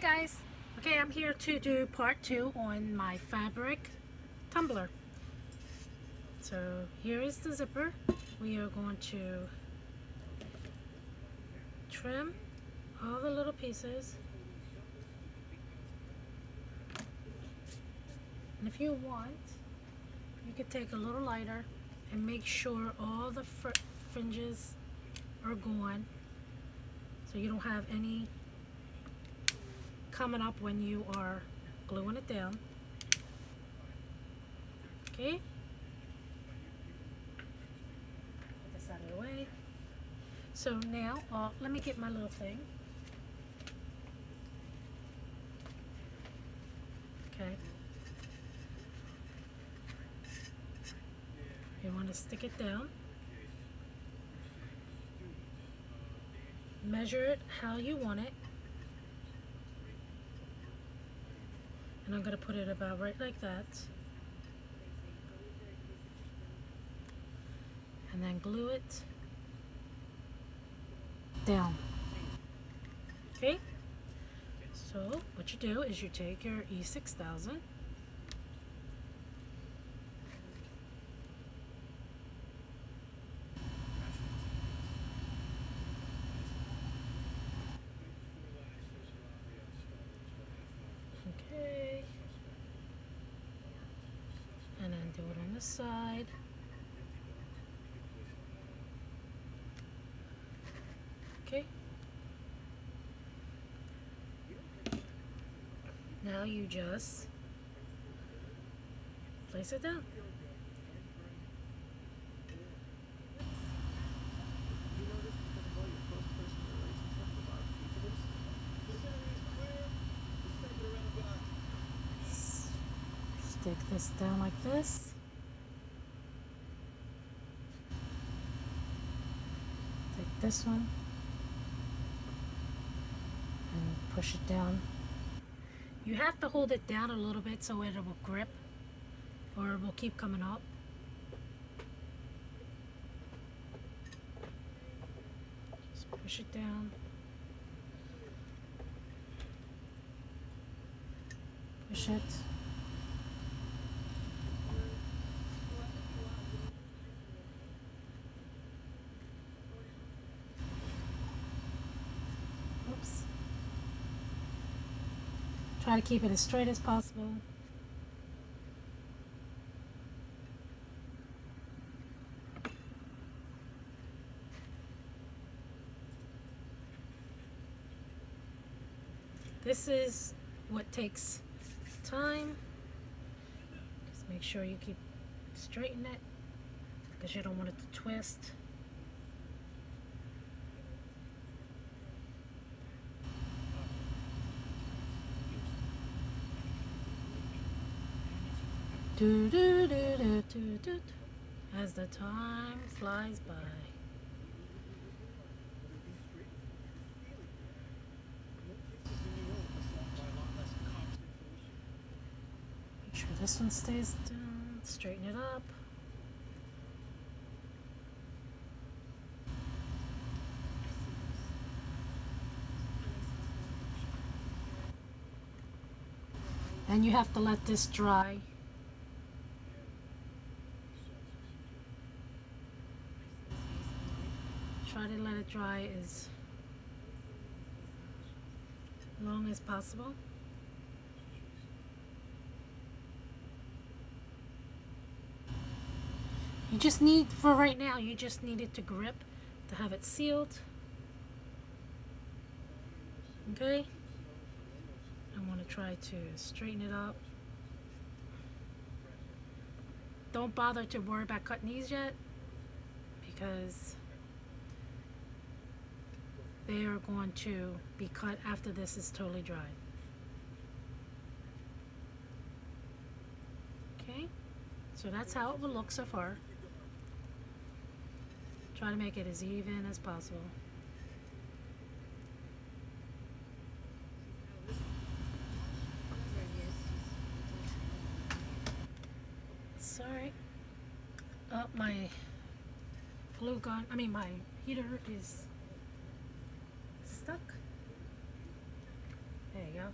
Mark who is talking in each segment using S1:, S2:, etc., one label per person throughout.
S1: guys. Okay, I'm here to do part 2 on my fabric tumbler. So here is the zipper. We are going to trim all the little pieces. And if you want, you could take a little lighter and make sure all the fringes are gone, so you don't have any coming up when you are gluing it down. Okay, put this out of the way. So now let me get my little thing. Okay, you want to stick it down, measure it how you want it, and I'm going to put it about right like that, and then glue it down. Okay, so what you do is you take your E6000, okay, and then do it on the side. Okay, now you just place it down. Stick this down like this. Take this one and push it down. You have to hold it down a little bit so it will grip, or it will keep coming up. Just push it down. Push it. Oops. Try to keep it as straight as possible. This is what takes time. Just make sure you keep straightening it, because you don't want it to twist. Do, do, do, do, do, do, as the time flies by. Make sure this one stays down, straighten it up. And you have to let this dry. Try to let it dry as long as possible. You just need, for right now, you just need it to grip, to have it sealed. Okay? I want to try to straighten it up. Don't bother to worry about cutting these yet, because they are going to be cut after this is totally dry. Okay, so that's how it will look so far. Try to make it as even as possible. Sorry. Oh, my glue gun, my heater is stuck. There you go.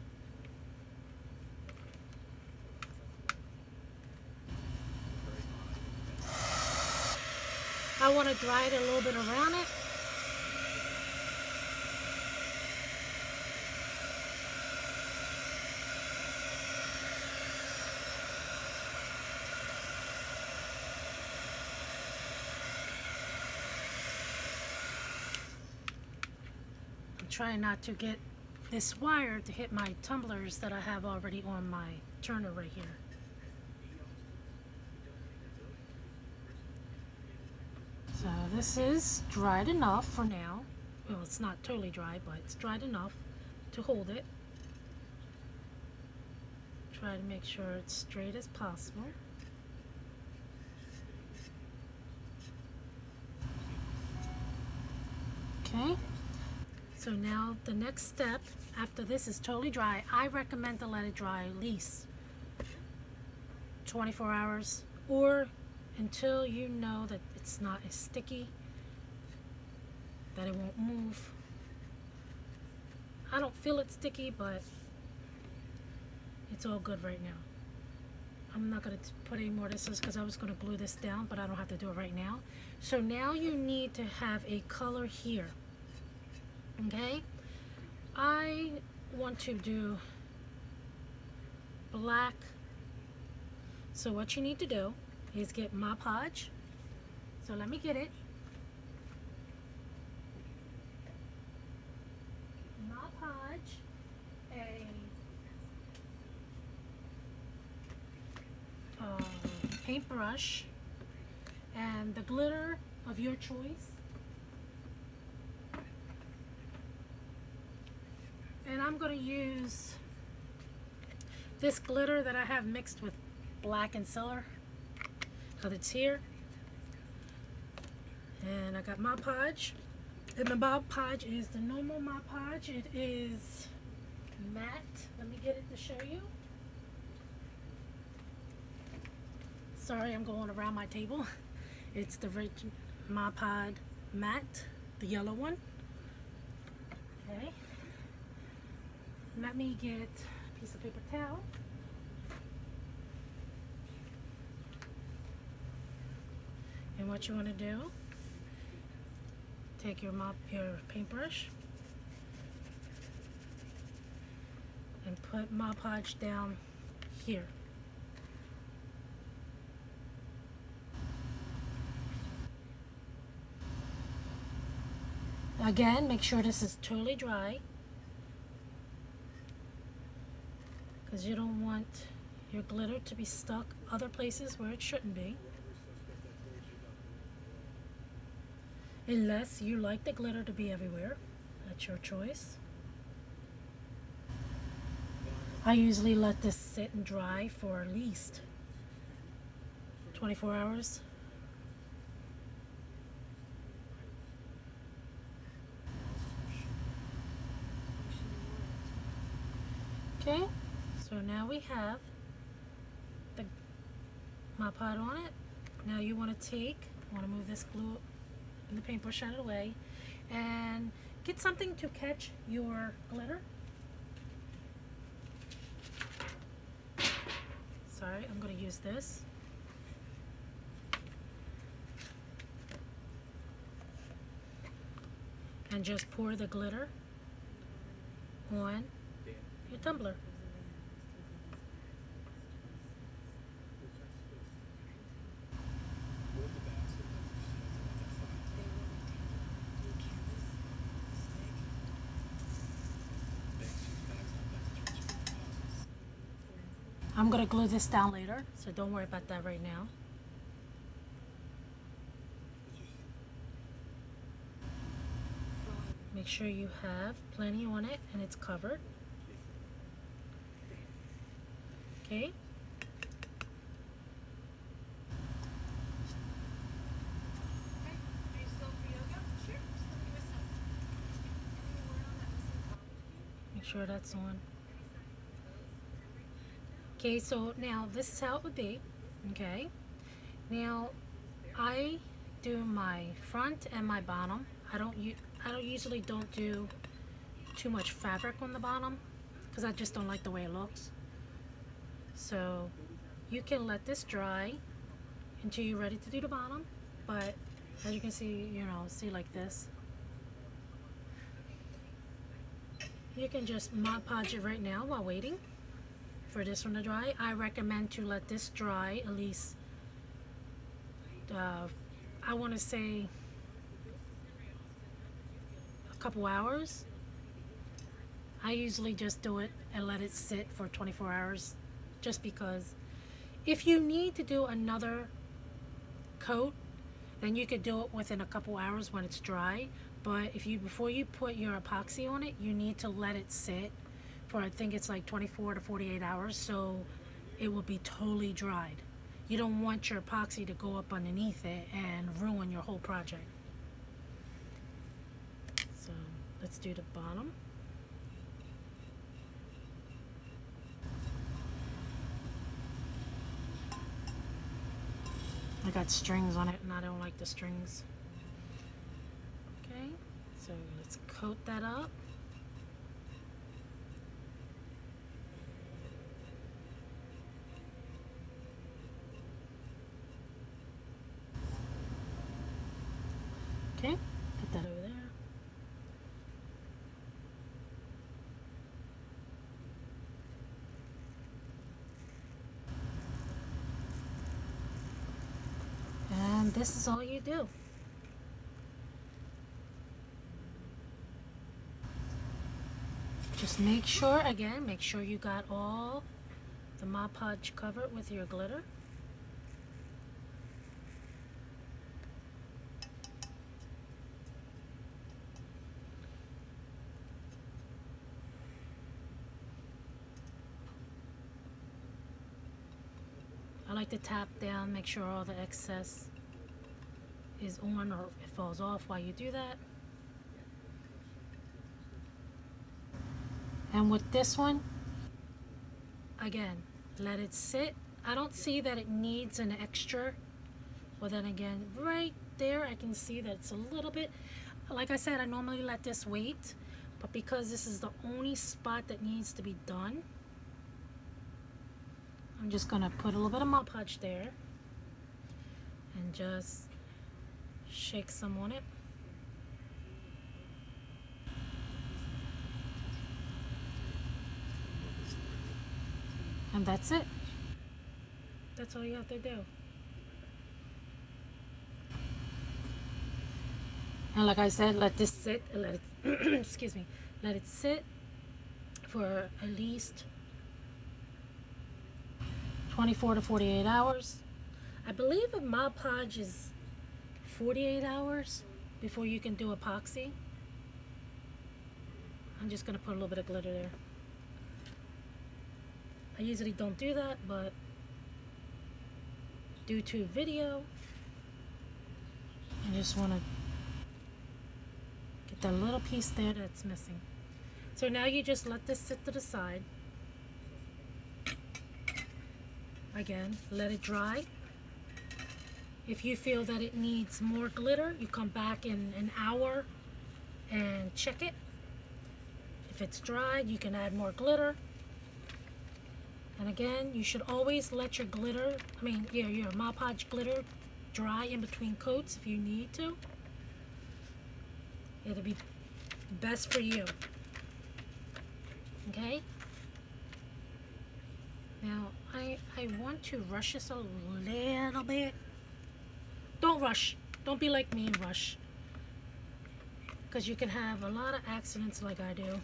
S1: I want to dry it a little bit around it. I'm trying not to get this wire to hit my tumblers that I have already on my turner right here. So this is dried enough for now. Well, it's not totally dry, but it's dried enough to hold it. Try to make sure it's straight as possible. Okay, so now the next step after this is totally dry, I recommend to let it dry at least 24 hours or until you know that it's not as sticky, that it won't move. I don't feel it sticky, but it's all good right now. I'm not going to put any more of this because I was going to glue this down, but I don't have to do it right now. So now you need to have a color here. Okay? I want to do black. So what you need to do is get my podge. So let me get it. My podge, a paintbrush, and the glitter of your choice. And I'm going to use this glitter that I have mixed with black and silver, because it's here. And I got Mod Podge, and the Mod Podge is the normal Mod Podge. It is matte. Let me get it to show you. Sorry, I'm going around my table. It's the Mod Podge matte, the yellow one. Okay. Let me get a piece of paper towel. And what you want to do, take your paintbrush and put Mod Podge down here. Again, make sure this is totally dry, because you don't want your glitter to be stuck other places where it shouldn't be. Unless you like the glitter to be everywhere. That's your choice. I usually let this sit and dry for at least 24 hours. Okay, so now we have the Mod Podge on it. Now you want to move this glue and the paintbrush out of the way and get something to catch your glitter. Sorry, I'm going to use this. And just pour the glitter on your tumbler. I'm going to glue this down later, so don't worry about that right now. Make sure you have plenty on it and it's covered. Okay. Make sure that's on. Okay, so now this is how it would be. Okay. Now I do my front and my bottom. I don't usually do too much fabric on the bottom because I just don't like the way it looks. So you can let this dry until you're ready to do the bottom, but As you can see, see like this. You can just Mod Podge it right now while waiting for this one to dry. I recommend to let this dry at least, I want to say a couple hours. I usually just do it and let it sit for 24 hours just because if you need to do another coat, then you could do it within a couple hours when it's dry. But before you put your epoxy on it, you need to let it sit for, I think it's like 24 to 48 hours, so it will be totally dried. You don't want your epoxy to go up underneath it and ruin your whole project. So let's do the bottom. I got strings on it and I don't like the strings. Okay, so let's coat that up. Okay, put that over there. And this is all you do. Just make sure you got all the Mod Podge covered with your glitter. I like to tap down, make sure all the excess is on or it falls off while you do that. And with this one, again, let it sit. I don't see that it needs an extra. Well, then again, right there, I can see that it's a little bit, like I said, I normally let this wait, but because this is the only spot that needs to be done, I'm just gonna put a little bit of Mod Podge there and just shake some on it. And that's it. That's all you have to do. And like I said, let this sit and let it excuse me, let it sit for at least 24 to 48 hours. I believe a Mod Podge is 48 hours before you can do epoxy. I'm just gonna put a little bit of glitter there. I usually don't do that, but due to video, I just want to get that little piece there that's missing. So now you just let this sit to the side. Again, let it dry. If you feel that it needs more glitter, you come back in an hour and check it. If it's dried, you can add more glitter. And again, you should always let your glitter, your Mod Podge glitter dry in between coats if you need to. It'll be best for you. Okay? Now, I want to rush this a little bit. Don't rush. Don't be like me and rush. Because you can have a lot of accidents like I do.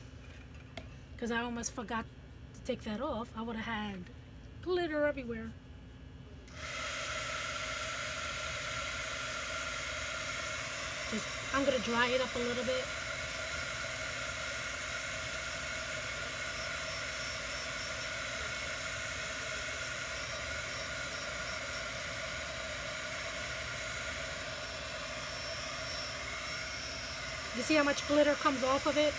S1: Because I almost forgot to take that off. I would have had glitter everywhere. I'm going to dry it up a little bit. You see how much glitter comes off of it?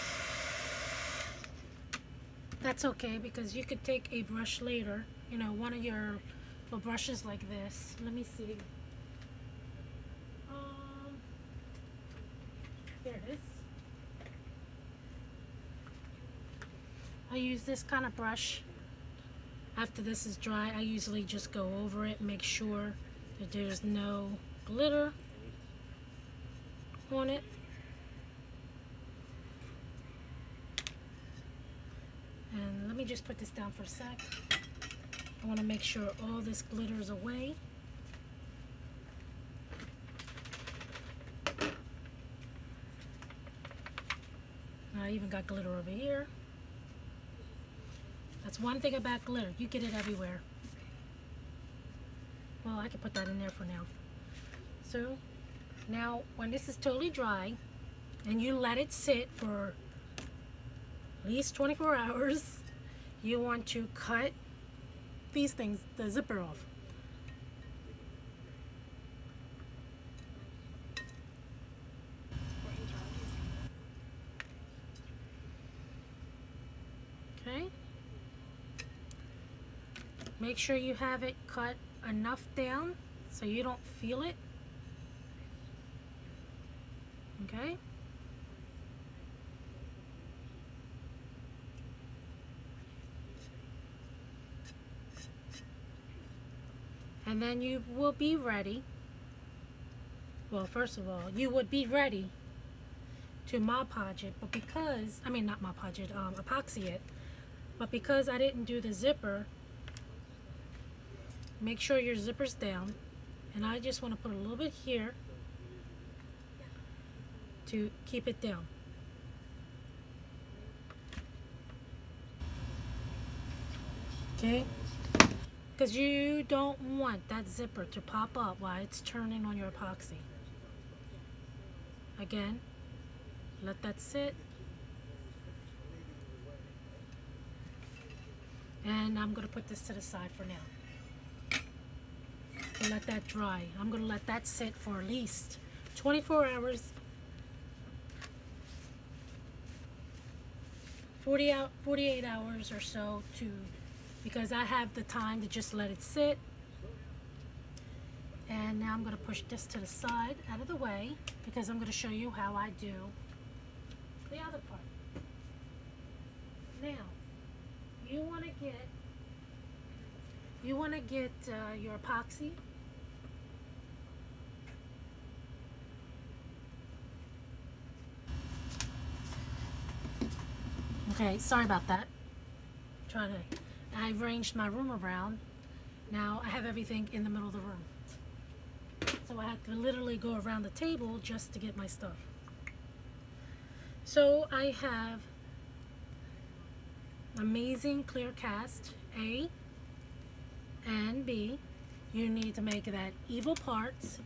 S1: That's okay, because you could take a brush later, one of your little brushes like this. Let me see. There it is. I use this kind of brush. After this is dry, I usually just go over it, make sure that there's no glitter. on it. And let me just put this down for a sec. I want to make sure all this glitter is away. I even got glitter over here. That's one thing about glitter. You get it everywhere. Well, I can put that in there for now. So now when this is totally dry and you let it sit for at least 24 hours, you want to cut these things, the zipper off. Okay. Make sure you have it cut enough down so you don't feel it. Okay. And then you will be ready. Well, first of all, you would be ready to Mod Podge it, but because, I mean not Mod Podge it, epoxy it, but because I didn't do the zipper, make sure your zipper's down, and I just want to put a little bit here to keep it down. Okay, because you don't want that zipper to pop up while it's turning on your epoxy. Again, let that sit. And I'm going to put this to the side for now. So let that dry. I'm going to let that sit for at least 24 hours. 48 hours or so, because I have the time to just let it sit. And now I'm going to push this to the side, out of the way, because I'm going to show you how I do the other part. Now, you want to get your epoxy. Okay, sorry about that. I arranged my room around. Now I have everything in the middle of the room. So I have to literally go around the table just to get my stuff. So I have Amazing Clear Cast A and B. You need to make that equal parts.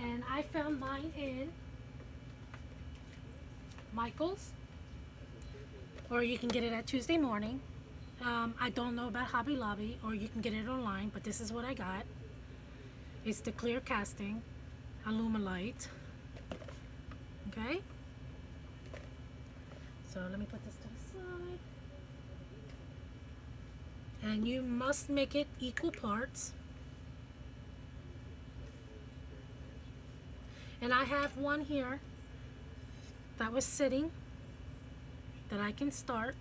S1: And I found mine in Micheals, or you can get it at Tuesday Morning. I don't know about Hobby Lobby, or you can get it online, but this is what I got. It's the clear casting Alumilite. Okay, so let me put this to the side. And you must make it equal parts. And I have one here that was sitting that I can start.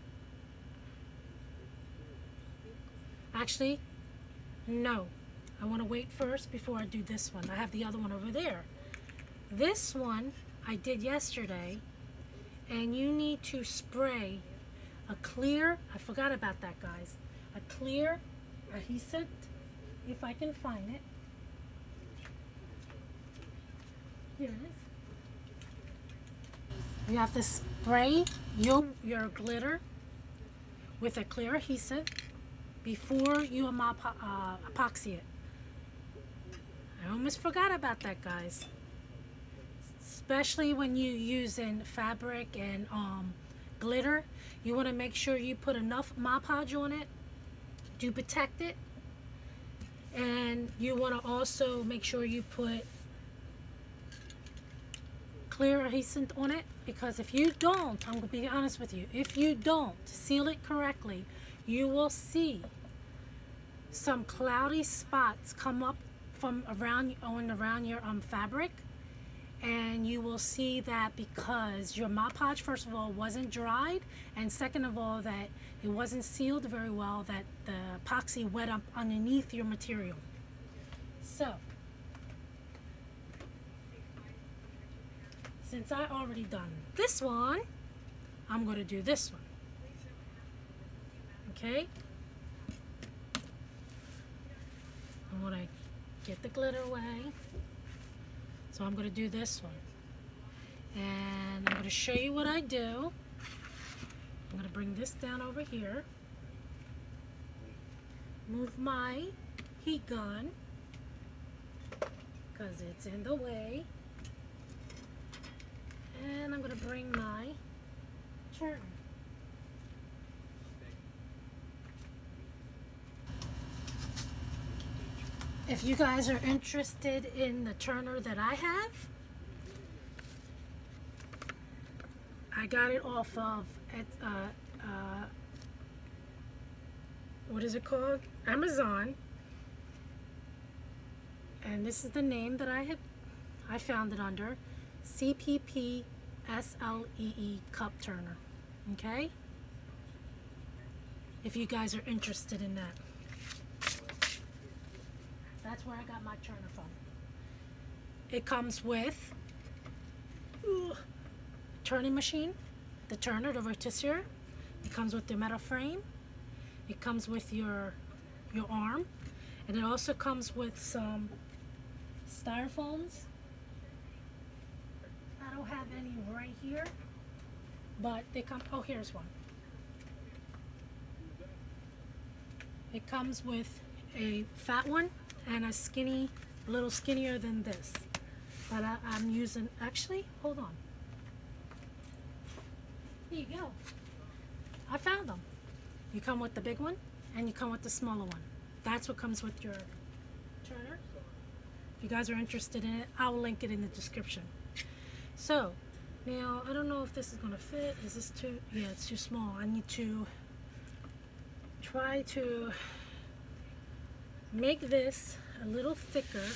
S1: Actually, no. I want to wait first before I do this one. I have the other one over there. This one I did yesterday, and you need to spray a clear, I forgot about that, guys, a clear adhesive, if I can find it. Here it is. You have to spray your glitter with a clear adhesive before you epoxy it. I almost forgot about that, guys. Especially when you using fabric and glitter, you want to make sure you put enough Mod Podge on it to protect it, and you want to also make sure you put clear adhesive on it, because if you don't, I'm going to be honest with you, if you don't seal it correctly, you will see some cloudy spots come up from around your fabric, and you will see that because your Mod Podge, first of all, wasn't dried, and second of all, that it wasn't sealed very well, that the epoxy wet up underneath your material. So since I already done this one, I'm going to do this one. Okay? I want to get the glitter away. So I'm going to do this one. And I'm going to show you what I do. I'm going to bring this down over here. Move my heat gun because it's in the way. And I'm going to bring my turner. If you guys are interested in the turner that I have, I got it off of what is it called? Amazon. And this is the name that I found it under. CPP SLEE cup turner. Okay? If you guys are interested in that. That's where I got my turner from. It comes with turning machine, the turner, the rotisserie. It comes with the metal frame. It comes with your arm, and it also comes with some styrofoams. I don't have any right here, but they come. Oh, here's one. It comes with a fat one and a skinny, a little skinnier than this. But I'm using. Actually, hold on. Here you go. I found them. You come with the big one and you come with the smaller one. That's what comes with your turner. If you guys are interested in it, I'll link it in the description. So, now I don't know if this is going to fit. Is this too? Yeah, it's too small. I need to try to make this a little thicker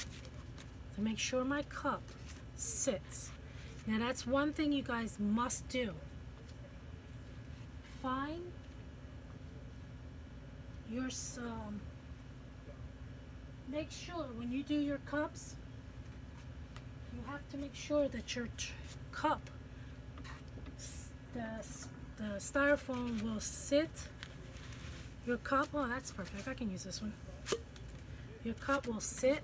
S1: to make sure my cup sits. Now that's one thing you guys must do. Find your make sure when you do your cups, you have to make sure that your cup, the styrofoam will sit. Your cup, oh that's perfect, I can use this one. Your cup will sit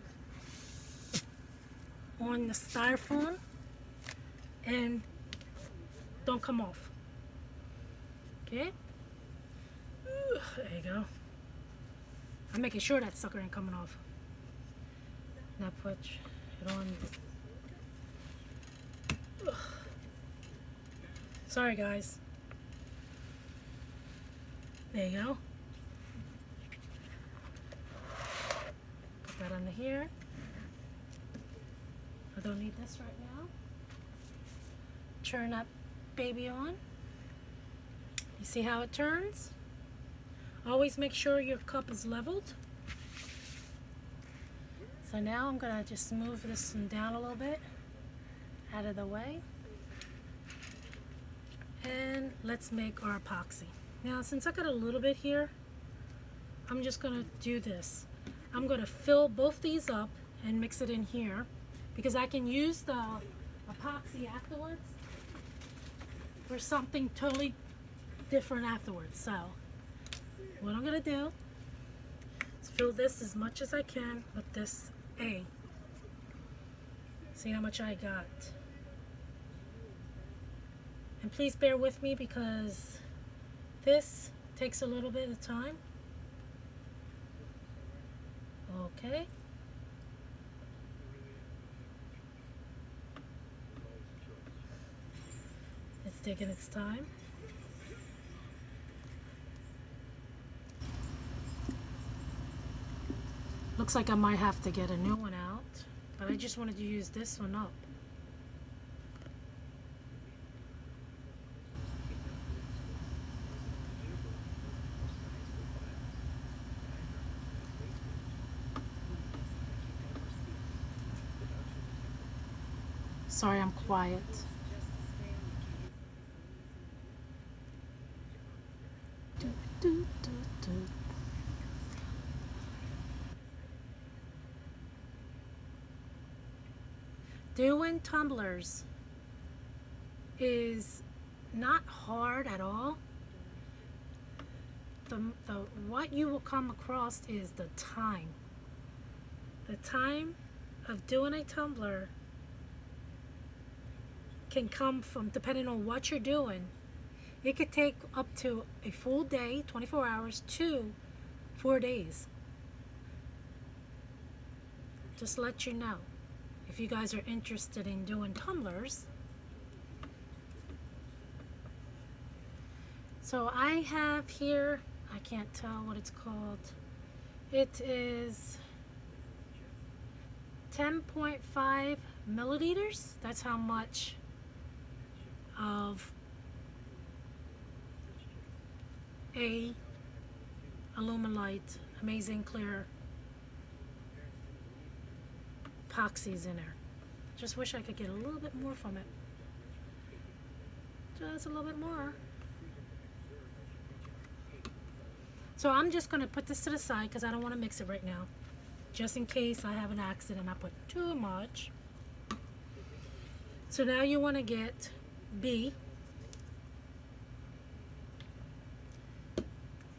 S1: on the styrofoam and don't come off. Okay? There you go. I'm making sure that sucker ain't coming off. Now put it on. Ugh. Sorry guys. There you go. Put that under here. I don't need this right now. Turn that baby on. You see how it turns? Always make sure your cup is leveled. So now I'm gonna just move this one down a little bit, out of the way. And let's make our epoxy. Now since I got a little bit here, I'm just gonna do this. I'm gonna fill both these up and mix it in here because I can use the epoxy afterwards for something totally different afterwards. So what I'm gonna do is fill this as much as I can with this A. See how much I got. And please bear with me because this takes a little bit of time. Okay. It's taking its time. Looks like I might have to get a new one out, but I just wanted to use this one up. Sorry, I'm quiet. Doing tumblers is not hard at all. What you will come across is the time. The time of doing a tumbler can come from, depending on what you're doing, it could take up to a full day, 24 hours, to 4 days. Just let you know. If you guys are interested in doing tumblers. So I have here, I can't tell what it's called. It is 10.5 milliliters. That's how much of a Alumilite Amazing Clear epoxy's in there. Just wish I could get a little bit more from it. Just a little bit more. So I'm just going to put this to the side because I don't want to mix it right now. Just in case I have an accident, I put too much. So now you want to get B.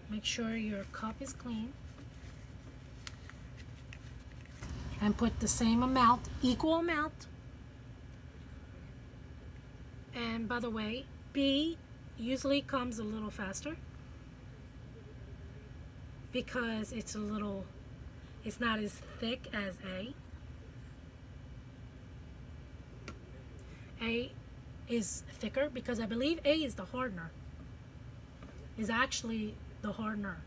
S1: Make sure your cup is clean. And put the same amount, equal amount. And by the way, B usually comes a little faster because it's not as thick as A. A is thicker because I believe A is the hardener. Is actually the hardener.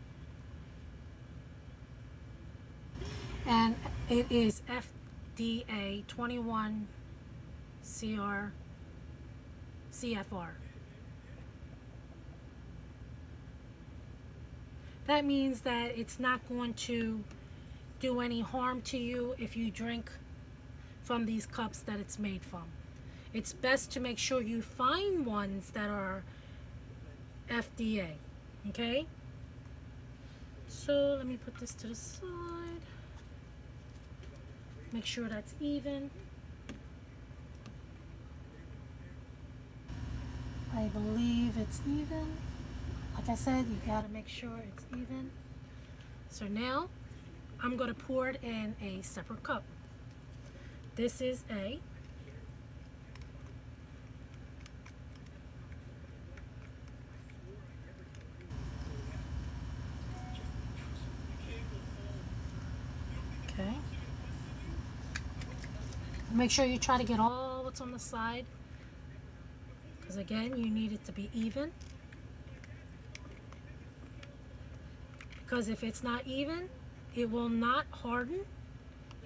S1: And it is FDA 21 CFR. That means that it's not going to do any harm to you if you drink from these cups that it's made from. It's best to make sure you find ones that are FDA, okay? So let me put this to the side. Make sure that's even. I believe it's even. Like I said, you gotta make sure it's even. So now I'm gonna pour it in a separate cup. This is A. Okay. Make sure you try to get all what's on the side, because again, you need it to be even. Because if it's not even, it will not harden.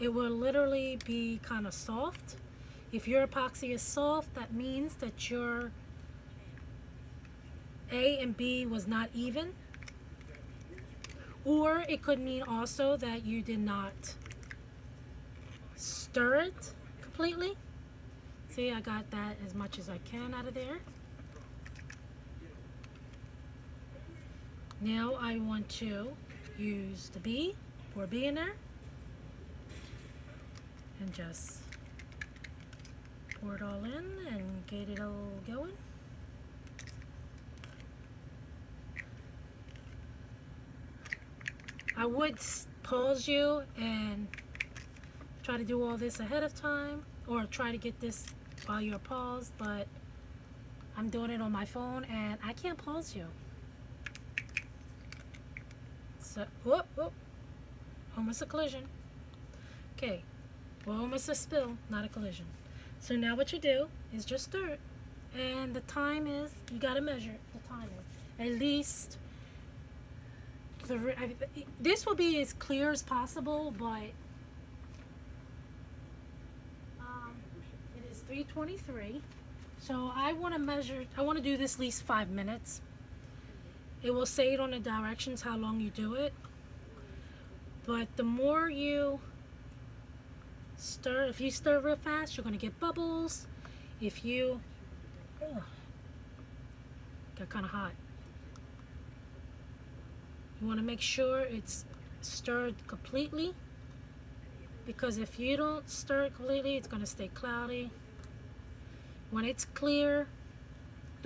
S1: It will literally be kind of soft. If your epoxy is soft, that means that your A and B was not even. Or it could mean also that you did not stir it completely. See, I got that as much as I can out of there. Now I want to use the B, pour B in there, and just pour it all in and get it all going. I would pause you and try to do all this ahead of time, or try to get this while you're paused, but I'm doing it on my phone and I can't pause you. So, whoop, whoop, almost a collision. Okay, well, almost a spill, not a collision. So now what you do is just stir it, and the time is, you gotta measure the time. At least, this will be as clear as possible, but it is 3:23. So I want to measure, I want to do this at least 5 minutes. It will say it on the directions how long you do it. But the more you stir, if you stir real fast, you're going to get bubbles. If you, got kind of hot. You want to make sure it's stirred completely, because if you don't stir it completely, it's going to stay cloudy. When it's clear,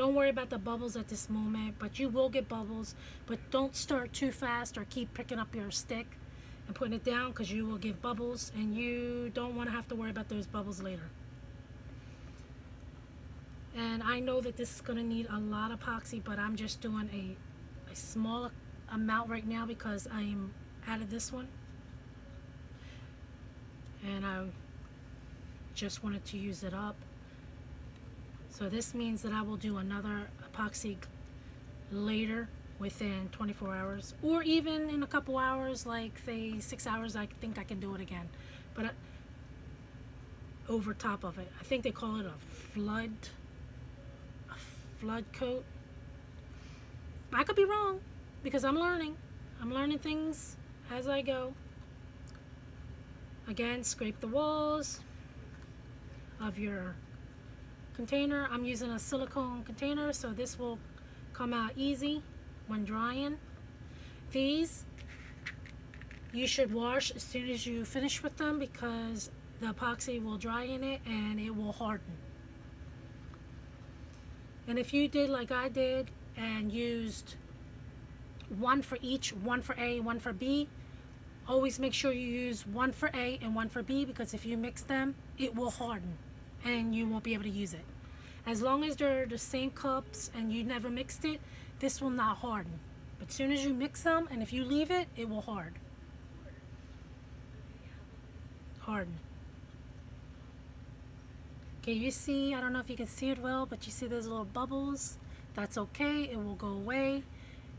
S1: Don't worry about the bubbles at this moment, but you will get bubbles. But don't start too fast or keep picking up your stick and putting it down, because you will get bubbles and you don't want to have to worry about those bubbles later. And I know that this is going to need a lot of epoxy, but I'm just doing a small amount right now because I'm out of this one. And I just wanted to use it up. So this means that I will do another epoxy later within 24 hours, or even in a couple hours, like say 6 hours. I think I can do it again, but over top of it. I think they call it a flood coat. I could be wrong because I'm learning things as I go. Again, scrape the walls of your container. I'm using a silicone container, so this will come out easy when drying. These you should wash as soon as you finish with them, because the epoxy will dry in it and it will harden. And if you did like I did and used one for each, one for A, one for B, always make sure you use one for A and one for B, because if you mix them, it will harden and you won't be able to use it. As long as they're the same cups and you never mixed it, this will not harden. But as soon as you mix them, and if you leave it, it will harden. Okay, you see, I don't know if you can see it well, but you see those little bubbles. That's okay, it will go away.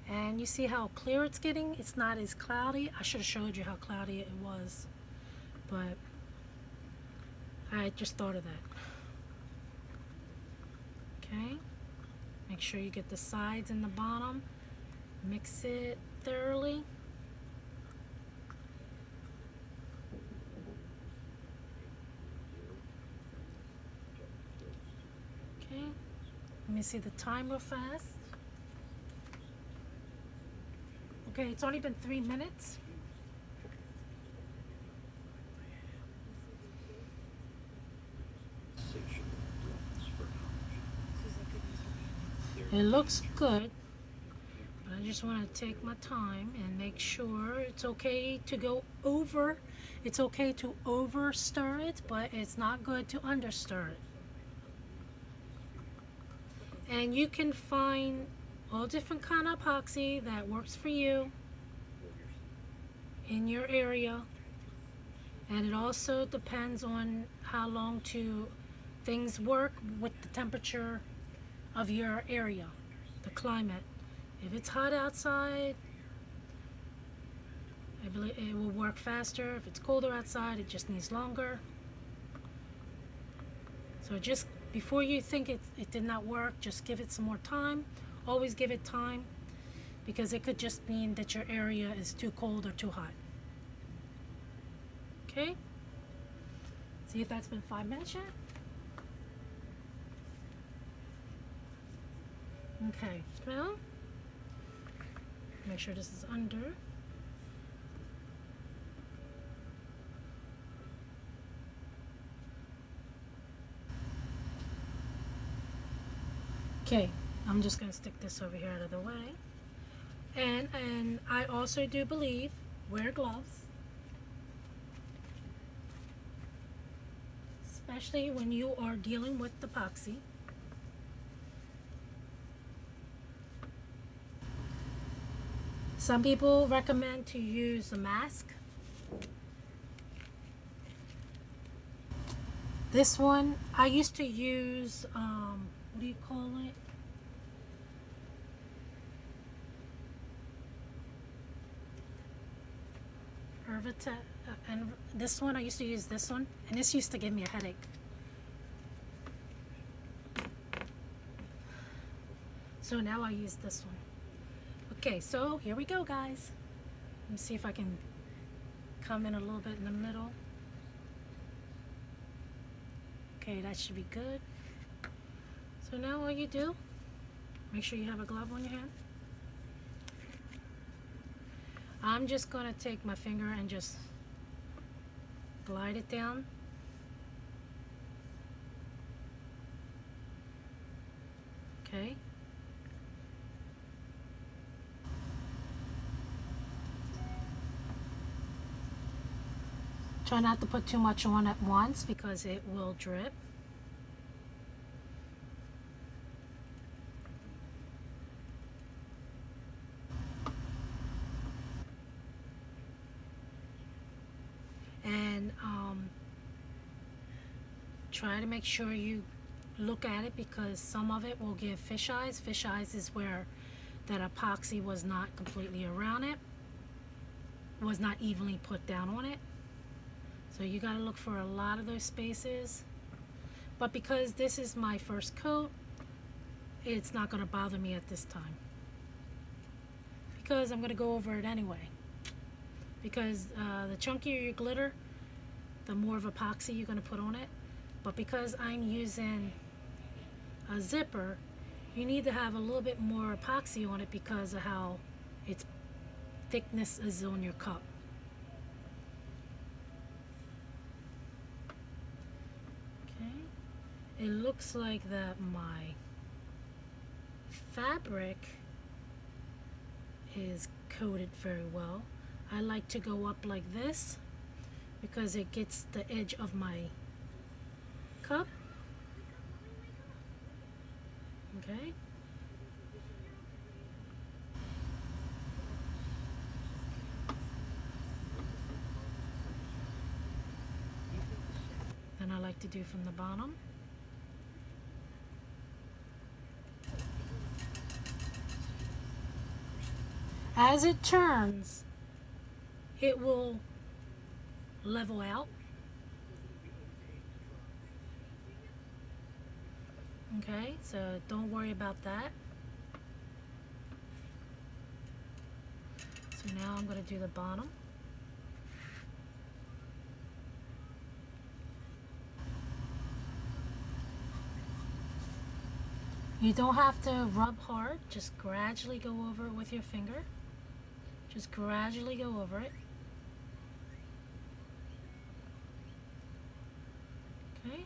S1: And you see how clear it's getting? It's not as cloudy. I should have showed you how cloudy it was, but I just thought of that. Okay, make sure you get the sides and the bottom. Mix it thoroughly. Okay, let me see the time real fast. Okay, it's only been 3 minutes. It looks good, but I just want to take my time and make sure. It's okay to go over. It's okay to over stir it, but it's not good to under stir it. And you can find all different kind of epoxy that works for you in your area, and it also depends on how long things work with the temperature of your area, the climate. If it's hot outside, I believe it will work faster. If it's colder outside, it just needs longer. So just before you think it did not work, just give it some more time. Always give it time, because it could just mean that your area is too cold or too hot. Okay? See if that's been 5 minutes yet? Okay, well, make sure this is under. Okay, I'm just going to stick this over here out of the way. And I also do believe, wear gloves. Especially when you are dealing with epoxy. Some people recommend to use a mask. This one, I used to use, what do you call it? And this one, I used to use this one, and this used to give me a headache. So now I use this one. Okay, so here we go, guys. Let me see if I can come in a little bit in the middle. Okay, that should be good. So now all you do, make sure you have a glove on your hand. I'm just going to take my finger and just glide it down. Okay. Try not to put too much on at once because it will drip. And try to make sure you look at it because some of it will give fish eyes. Fish eyes is where that epoxy was not completely around it, was not evenly put down on it. So you got to look for a lot of those spaces. But because this is my first coat, it's not going to bother me at this time, because I'm going to go over it anyway. Because the chunkier your glitter, the more of epoxy you're going to put on it. But because I'm using a zipper, you need to have a little bit more epoxy on it because of how its thickness is on your cup. Okay, it looks like that my fabric is coated very well. I like to go up like this because it gets the edge of my cup. Okay. Then I like to do from the bottom. As it turns, it will level out. Okay, so don't worry about that. So now I'm going to do the bottom. You don't have to rub hard, just gradually go over it with your finger. Just gradually go over it. Okay.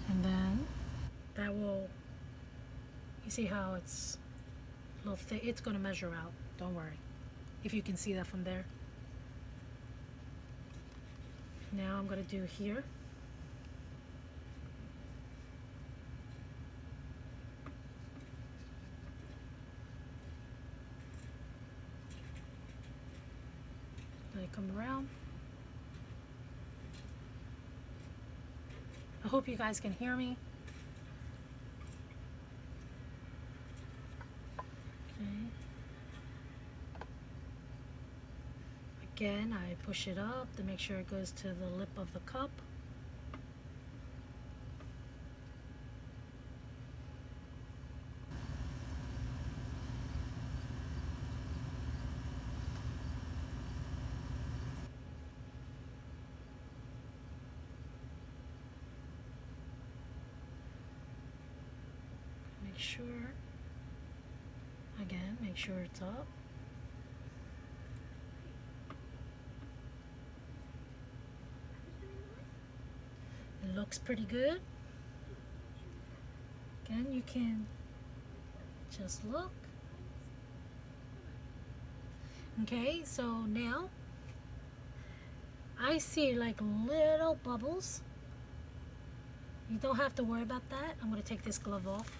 S1: And then that will, you see how it's a little thick? It's going to measure out, don't worry, if you can see that from there. Now I'm going to do here. Let it come around. I hope you guys can hear me. Okay. Again, I push it up to make sure it goes to the lip of the cup. Make sure, again, make sure it's up. It looks pretty good. Again, you can just look. Okay, so now I see like little bubbles. You don't have to worry about that. I'm going to take this glove off.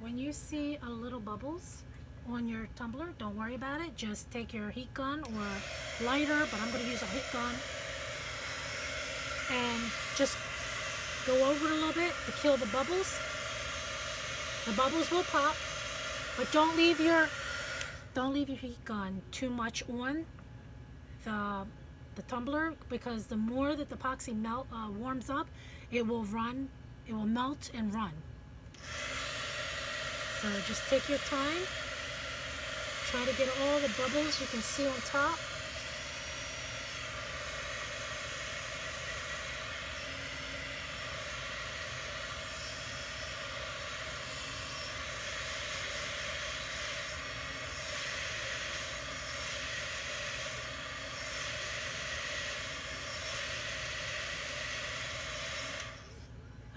S1: When you see a little bubbles on your tumbler, don't worry about it. Just take your heat gun or lighter, but I'm going to use a heat gun, and just go over it a little bit to kill the bubbles. The bubbles will pop, but don't leave your heat gun too much on the tumbler, because the more that the epoxy warms up, it will melt and run. So just take your time. Try to get all the bubbles you can see on top.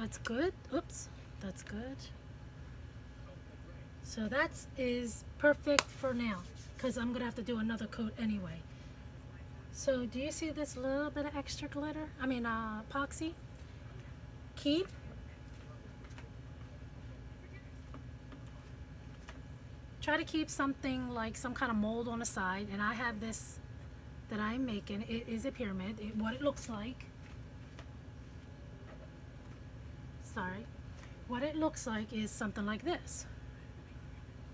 S1: That's good. Oops, that's good. So that is perfect for now, because I'm gonna have to do another coat anyway. So do you see this little bit of extra glitter? I mean epoxy? Try to keep something like some kind of mold on the side, and I have this that I'm making. It is a pyramid. What it looks like, what it looks like is something like this.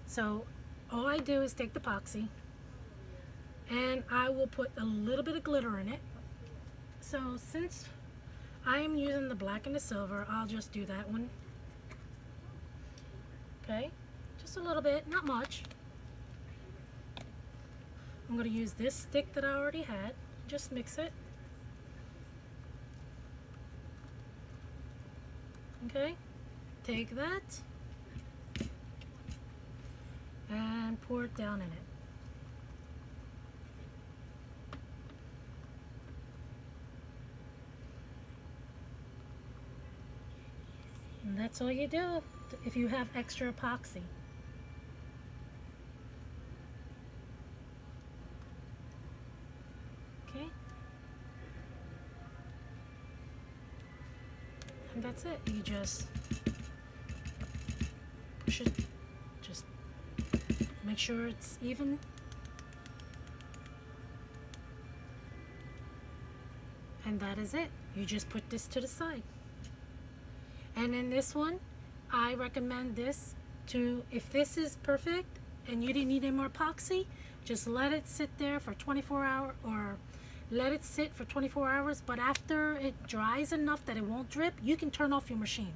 S1: So all I do is take the epoxy and I will put a little bit of glitter in it. So since I am using the black and the silver, I'll just do that one. Okay, just a little bit, not much. I'm going to use this stick that I already had. Just mix it. Okay, take that and pour it down in it. And that's all you do if you have extra epoxy. Okay. And that's it. You just push it, just make sure it's even. And that is it. You just put this to the side. And in this one, I recommend this to, if this is perfect and you didn't need any more epoxy, just let it sit there for 24 hours, or let it sit for 24 hours, but after it dries enough that it won't drip, you can turn off your machine.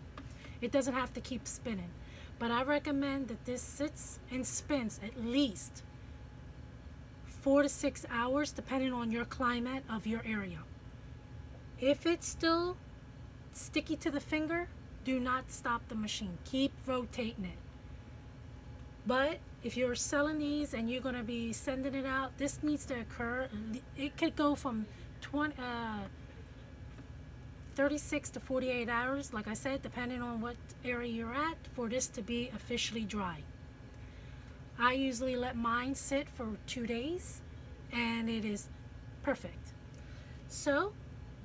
S1: It doesn't have to keep spinning. But I recommend that this sits and spins at least 4 to 6 hours, depending on your climate of your area. If it's still sticky to the finger, do not stop the machine. Keep rotating it. But if you're selling these and you're going to be sending it out, this needs to occur. It could go from 36 to 48 hours, like I said, depending on what area you're at, for this to be officially dry. I usually let mine sit for 2 days, and it is perfect. So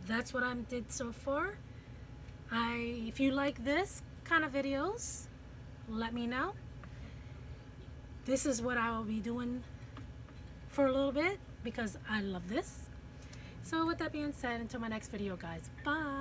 S1: that's what I did so far. If you like this kind of videos, let me know. This is what I will be doing for a little bit because I love this. So with that being said, until my next video, guys, bye.